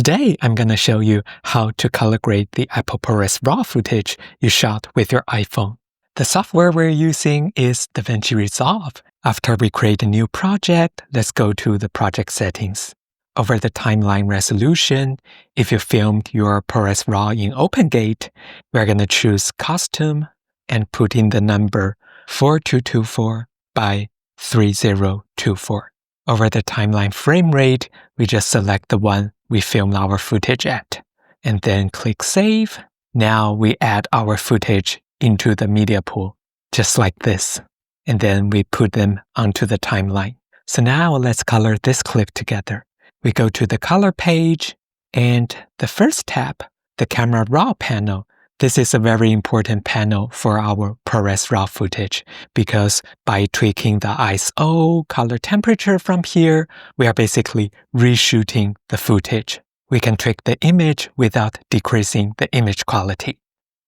Today, I'm going to show you how to color grade the Apple ProRes RAW footage you shot with your iPhone. The software we're using is DaVinci Resolve. After we create a new project, let's go to the project settings. Over the timeline resolution, if you filmed your ProRes RAW in Open Gate, we're going to choose Custom and put in the number 4224 by 3024. Over the timeline frame rate, we just select the one we filmed our footage at, and then click Save. Now we add our footage into the media pool, just like this, and then we put them onto the timeline. So now let's color this clip together. We go to the color page, and the first tab, the Camera Raw panel. This is a very important panel for our ProRes RAW footage because by tweaking the ISO color temperature from here, we are basically reshooting the footage. We can tweak the image without decreasing the image quality.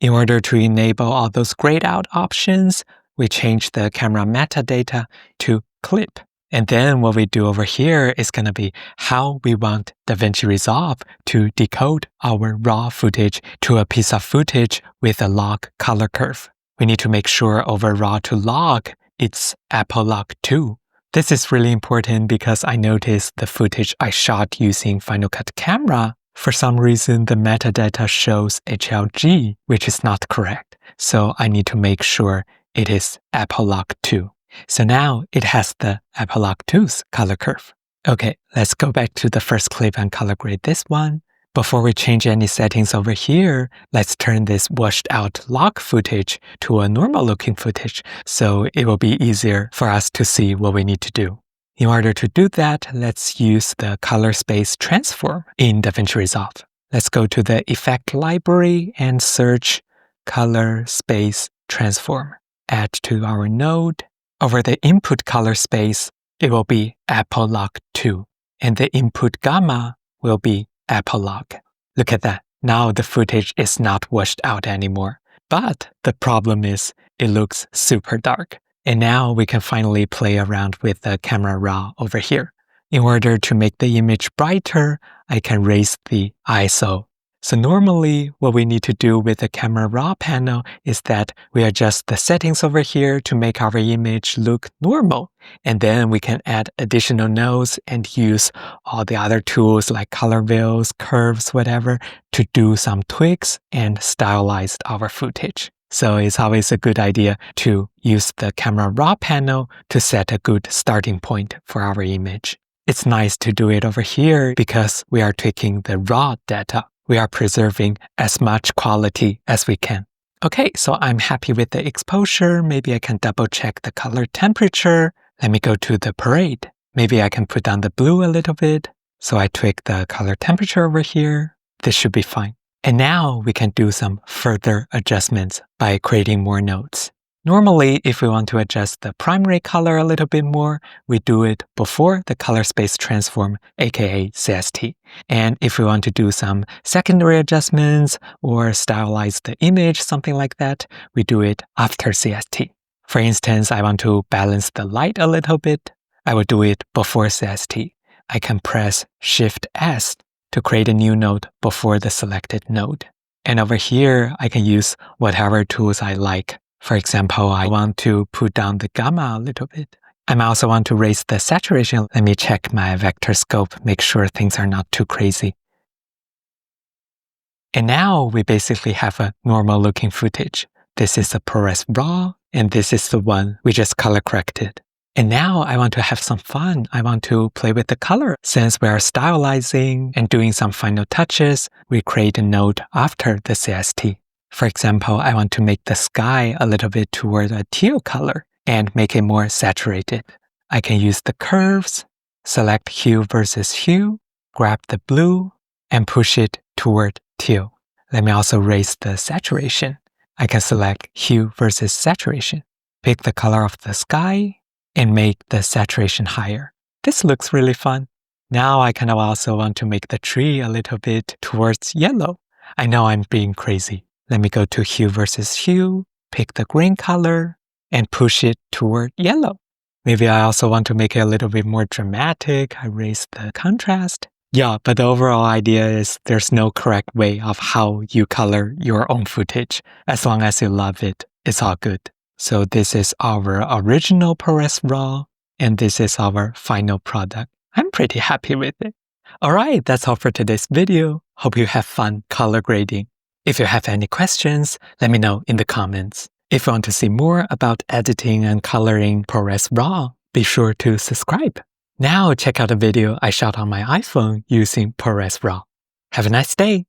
In order to enable all those grayed out options, we change the camera metadata to clip. And then what we do over here is going to be how we want DaVinci Resolve to decode our raw footage to a piece of footage with a log color curve. We need to make sure over raw to log, it's Apple log 2. This is really important because I noticed the footage I shot using Final Cut Camera. For some reason, the metadata shows HLG, which is not correct. So I need to make sure it is Apple log 2. So now it has the Apple log 2's color curve. Okay, let's go back to the first clip and color grade this one. Before we change any settings over here, let's turn this washed out log footage to a normal looking footage so it will be easier for us to see what we need to do. In order to do that, let's use the color space transform in DaVinci Resolve. Let's go to the effect library and search color space transform. Add to our node. Over the input color space, it will be Apple log 2, and the input gamma will be Apple log. Look at that. Now the footage is not washed out anymore. But the problem is it looks super dark. And now we can finally play around with the camera raw over here. In order to make the image brighter, I can raise the ISO. So normally, what we need to do with the Camera Raw panel is that we adjust the settings over here to make our image look normal. And then we can add additional nodes and use all the other tools like color wheels, curves, whatever, to do some tweaks and stylize our footage. So it's always a good idea to use the Camera Raw panel to set a good starting point for our image. It's nice to do it over here because we are tweaking the raw data. We are preserving as much quality as we can. Okay, so I'm happy with the exposure. Maybe I can double check the color temperature. Let me go to the parade. Maybe I can put down the blue a little bit. So I tweak the color temperature over here. This should be fine. And now we can do some further adjustments by creating more nodes. Normally, if we want to adjust the primary color a little bit more, we do it before the color space transform, aka CST. And if we want to do some secondary adjustments or stylize the image, something like that, we do it after CST. For instance, I want to balance the light a little bit. I will do it before CST. I can press Shift S to create a new node before the selected node. And over here, I can use whatever tools I like. For example, I want to put down the gamma a little bit. I also want to raise the saturation. Let me check my vector scope, make sure things are not too crazy. And now we basically have a normal looking footage. This is the ProRes RAW, and this is the one we just color corrected. And now I want to have some fun. I want to play with the color. Since we are stylizing and doing some final touches, we create a node after the CST. For example, I want to make the sky a little bit toward a teal color and make it more saturated. I can use the curves, select hue versus hue, grab the blue, and push it toward teal. Let me also raise the saturation. I can select hue versus saturation, pick the color of the sky, and make the saturation higher. This looks really fun. Now I kind of also want to make the tree a little bit towards yellow. I know I'm being crazy. Let me go to hue versus hue, pick the green color, and push it toward yellow. Maybe I also want to make it a little bit more dramatic. I raise the contrast. Yeah, but the overall idea is there's no correct way of how you color your own footage. As long as you love it, it's all good. So this is our original ProRes RAW, and this is our final product. I'm pretty happy with it. Alright, that's all for today's video. Hope you have fun color grading. If you have any questions, let me know in the comments. If you want to see more about editing and coloring ProRes RAW, be sure to subscribe. Now check out a video I shot on my iPhone using ProRes RAW. Have a nice day!